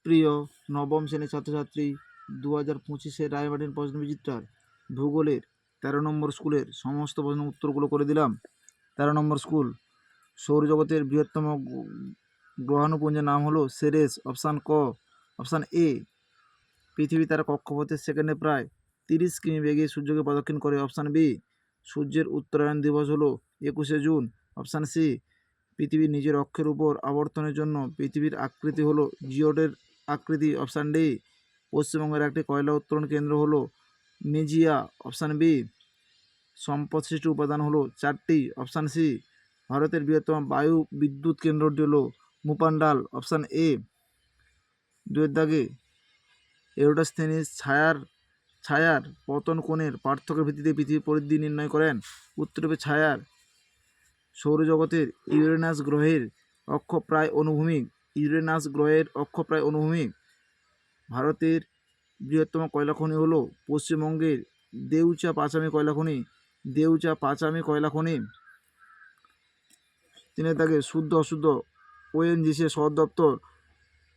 প্রিয় নবম শ্রেণীর ছাত্রছাত্রী, 2025-এর রায়মার্টিন প্রশ্নবিচিত্রার ভূগোলের 13 নম্বর স্কুলের সমস্ত প্রশ্নের উত্তরগুলো করে দিলাম। 13 নম্বর স্কুল, সৌরজগতের বৃহত্তম গ্রহাণুপুঞ্জের নাম হলো সেরেস। অপশান ক। অপশান এ, পৃথিবী তার কক্ষপথের সেকেন্ডে প্রায় 30 কিমি বেগে সূর্যকে প্রদক্ষিণ করে। অপশান বি, সূর্যের উত্তরায়ণ দিবস হলো 21শে জুন। অপশান সি, পৃথিবীর নিজের অক্ষের উপর আবর্তনের জন্য পৃথিবীর আকৃতি হলো জিওডের আকৃতি। অপশান ডি, পশ্চিমবঙ্গের একটি কয়লা উত্তোলন কেন্দ্র হলো মেজিয়া। অপশান বি, সম্পদ সৃষ্টি উপাদান হলো 4টি। অপশান সি, ভারতের বৃহত্তম বায়ু বিদ্যুৎ কেন্দ্রটি হলো মুপান্ডাল। অপশান এ, দুয়ের দাগে এরোডেস্থেনিস ছায়ার পতন কোণের পার্থক্যের ভিত্তিতে পৃথিবীর পরিধি নির্ণয় করেন। উত্তরপে ছায়ার। সৌরজগতের ইউরেনাস গ্রহের অক্ষ প্রায় অনুভূমিক। ইউরেনাস গ্রহের অক্ষ প্রায় অনুভূমিক। ভারতের বৃহত্তম কয়লা খনি হলো পশ্চিমবঙ্গের দেউচা পাঁচামি কয়লা খনি। দেউচা পাঁচামি কয়লা খনি। 3 দাগে শুদ্ধ অশুদ্ধ। ওএনজিসি সদর দপ্তর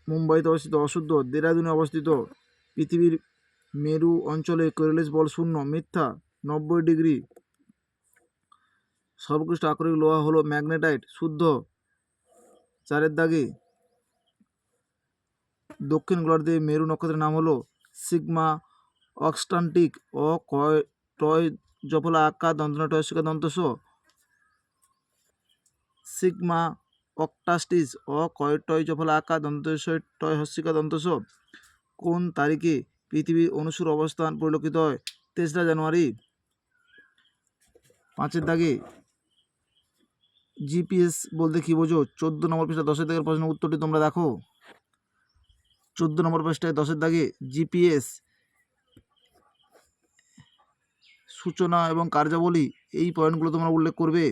মুম্বাইতে অবস্থিত। অশুদ্ধ, দেরাদুনে অবস্থিত। পৃথিবীর মেরু অঞ্চলে কোরিয়ালিস বল শূন্য। মিথ্যা, 90 ডিগ্রি। সর্বোৎকৃষ্ট আকরিক লোহা হলো ম্যাগনেটাইট। শুদ্ধ। 4 দাগে দক্ষিণ গোলার্ধে মেরু নক্ষত্রের নাম হলো সিগমা অক্সটান্টিক ও টয় জফলা আকার দন্তনা টয়সিকা দন্তস। সিগমা অক্টাস্টিস ও টয় জফলা আকার দন্তশয় টয় হস্যিকা দন্তস। কোন তারিখে পৃথিবীর অনুসুর অবস্থান পরিলক্ষিত হয়? 3রা জানুয়ারি। 5 দাগে জিপিএস বলতে কি বোঝো? 14 নম্বর পৃষ্ঠা 10 দাগের প্রশ্নের উত্তরটি তোমরা দেখো। 14 নম্বর পৃষ্ঠায় 10 দাগে জিপিএস সূচনা এবং কার্যাবলী, এই পয়েন্টগুলো তোমরা উল্লেখ করবে।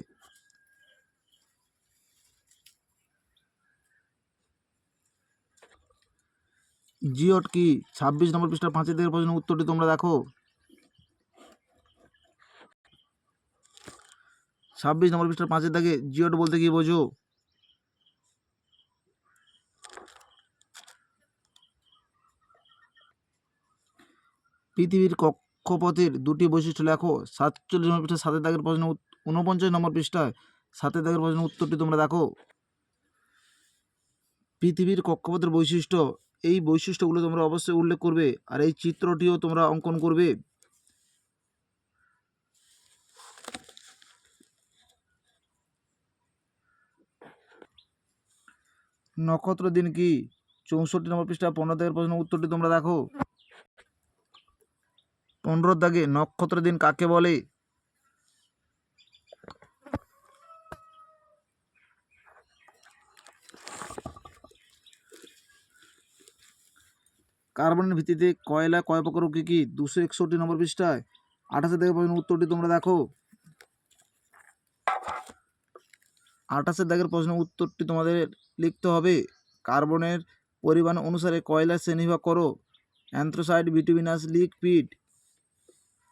জিওট কি? 26 নম্বর পৃষ্ঠা 5 দাগের প্রশ্নের উত্তরটি তোমরা দেখো। 26 নম্বর পৃষ্ঠা 5 দাগে জিওট বলতে কি বোঝো? পৃথিবীর কক্ষপথের দুটি বৈশিষ্ট্য লেখো। 47 নম্বর পৃষ্ঠা 7 দাগের প্রশ্ন 49 নম্বর পৃষ্ঠায় 7 দাগের প্রশ্নের উত্তরটি তোমরা দেখো। পৃথিবীর কক্ষপথের বৈশিষ্ট্য, এই বৈশিষ্ট্যগুলো তোমরা অবশ্যই উল্লেখ করবে, আর এই চিত্রটিও তোমরা অঙ্কন করবে। নক্ষত্র দিন কি? 64 নম্বর পৃষ্ঠা 15 দাগের প্রশ্নের উত্তরটি তোমরা দেখো। 15 দাগে নক্ষত্র দিন কাকে বলে? কার্বনের ভিত্তিতে কয়লা কয় প্রকার ও কী কী? 261 নম্বর পৃষ্ঠায় 28 দাগের প্রশ্নের উত্তরটি তোমরা দেখো। 28 দাগের প্রশ্নের উত্তরটি তোমাদের লিখতে হবে। কার্বনের পরিমাণ অনুসারে কয়লা শ্রেণীবিভাগ করো। Anthracite, bituminous, lignite.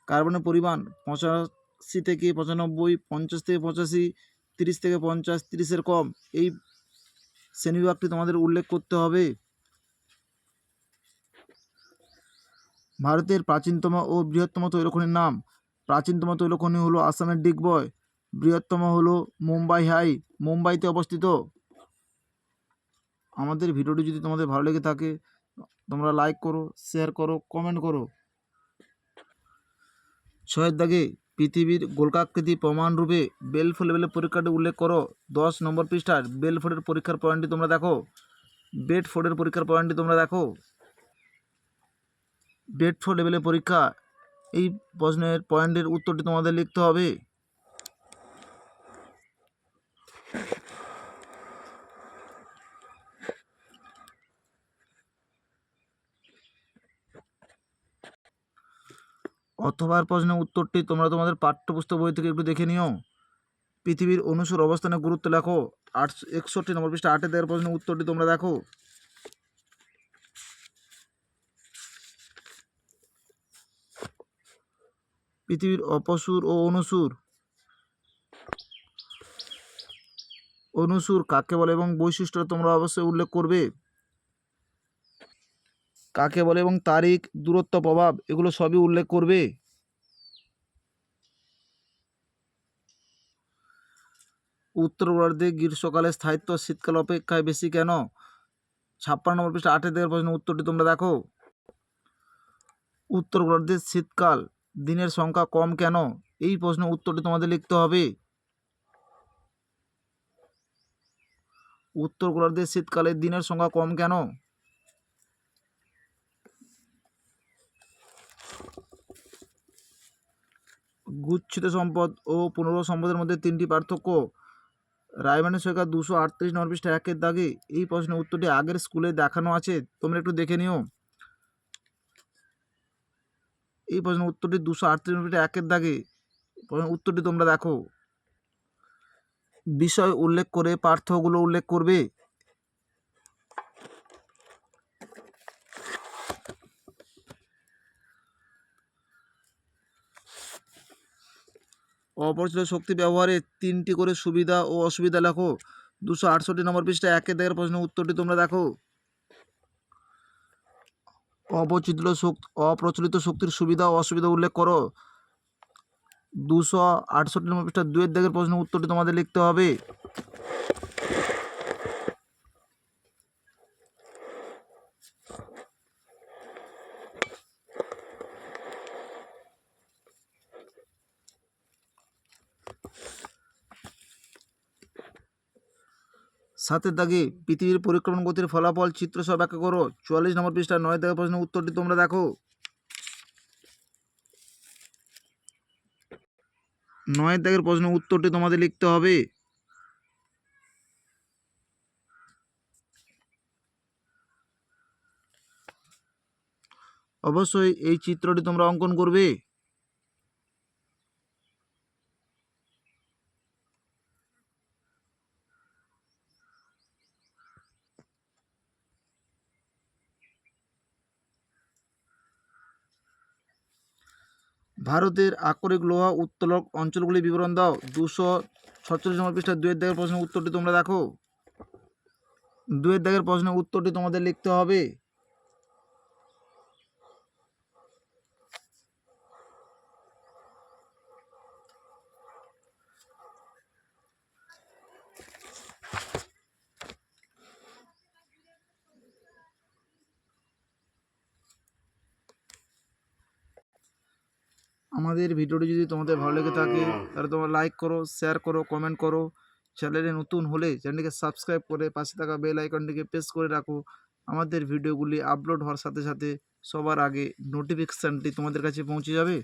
কার্বনের পরিমাণ 85 থেকে 95, 50 থেকে 85, 30 থেকে 50, 30-এর কম। এই শ্রেণীবিভাগটি তোমাদের উল্লেখ করতে হবে। ভারতের প্রাচীনতম ও বৃহত্তম তৈলখনির নাম। প্রাচীনতম তৈলখনি হলো আসামের ডিগবয়। বৃহত্তম হলো মুম্বাই হাই, মুম্বাইতে অবস্থিত। আমাদের ভিডিওটি যদি তোমাদের ভালো লেগে থাকে তোমরা লাইক করো, শেয়ার করো, কমেন্ট করো। 6 দাগে পৃথিবীর গোলকাকৃতি প্রমাণরূপে বেলফোর লেভেলের পরীক্ষাটি উল্লেখ করো। 10 নম্বর পৃষ্ঠার বেলফোর্ডের পরীক্ষার পয়েন্টটি তোমরা দেখো। বেডফোর্ডের পরীক্ষার পয়েন্টটি তোমরা দেখো। বেডফোর্ড লেভেলের পরীক্ষা, এই প্রশ্নের পয়েন্টের উত্তরটি তোমাদের লিখতে হবে। অথবার প্রশ্নের উত্তরটি তোমরা তোমাদের পাঠ্যপুস্তক বই থেকে একটু দেখে নিও। পৃথিবীর অনুসুর অবস্থানের গুরুত্ব লেখো। 61 নম্বর পৃষ্ঠা 8 দেওয়ার প্রশ্নের উত্তরটি তোমরা দেখো। পৃথিবীর অপসুর ও অনুসুর, অনুসুর কাকে বলে এবং বৈশিষ্ট্য তোমরা অবশ্যই উল্লেখ করবে। কাকে বলে এবং তারিখ, দূরত্ব, প্রভাব এগুলো সবই উল্লেখ করবে। উত্তর গোলার্ধে গ্রীষ্মকালে স্থায়িত্ব শীতকাল অপেক্ষায় বেশি কেন? 56 নম্বর পৃষ্ঠা 8 থেকে প্রশ্ন উত্তরটি তোমরা দেখো। উত্তর গোলার্ধে শীতকাল দিনের সংখ্যা কম কেন? এই প্রশ্ন উত্তরটি তোমাদের লিখতে হবে। উত্তর গোলার্ধে শীতকালে দিনের সংখ্যা কম কেন? গুচ্ছিত সম্পদ ও পুনর্ভর সম্পদের মধ্যে 3টি পার্থক্য। রায়মানের সরকার 238 নম্বর পৃষ্ঠা 1 দাগে এই প্রশ্নের উত্তরটি আগের স্কুলে দেখানো আছে, তোমরা একটু দেখে নিও। এই প্রশ্নের উত্তরটি 238 নম্বর পৃষ্ঠা 1 দাগে উত্তরটি তোমরা দেখো। বিষয় উল্লেখ করে পার্থক্যগুলো উল্লেখ করবে। অপরিচিত শক্তি ব্যবহারে 3টি করে সুবিধা ও অসুবিধা লেখো। 268 নম্বর পৃষ্ঠা 1 দাগের প্রশ্নের উত্তরটি তোমরা দেখো। অপ্রচলিত শক্তির সুবিধা ও অসুবিধা উল্লেখ করো। 268 নম্বর পৃষ্ঠা 2 দাগের প্রশ্নের উত্তরটি তোমাদের লিখতে হবে। সাতের দাগে পৃথিবীর পরিক্রমণ গতির ফলাফল চিত্র সহ ব্যাখ্যা করো। 44 নম্বর পৃষ্ঠা 9 দাগের প্রশ্নের উত্তরটি তোমরা দেখো। 9 দাগের প্রশ্নের উত্তরটি তোমাদের লিখতে হবে। অবশ্যই এই চিত্রটি তোমরা অঙ্কন করবে। ভারতের আকরিক লোহা উত্তোলক অঞ্চলগুলি বিবরণ দাও। 246 নম্বর পৃষ্ঠা 2 দাগের প্রশ্নের উত্তরটি তোমরা দেখো। 2 দাগের প্রশ্নের উত্তরটি তোমাদের লিখতে হবে। আমাদের ভিডিওটি যদি তোমাদের ভালো লেগে থাকে তাহলে তোমরা লাইক করো, শেয়ার করো, কমেন্ট করো। চ্যানেলে নতুন হলে চ্যানেলটিকে সাবস্ক্রাইব করে পাশে থাকা বেল আইকনটিকে প্রেস করে রাখো। আমাদের ভিডিওগুলি আপলোড হওয়ার সাথে সাথে সবার আগে নোটিফিকেশানটি তোমাদের কাছে পৌঁছে যাবে।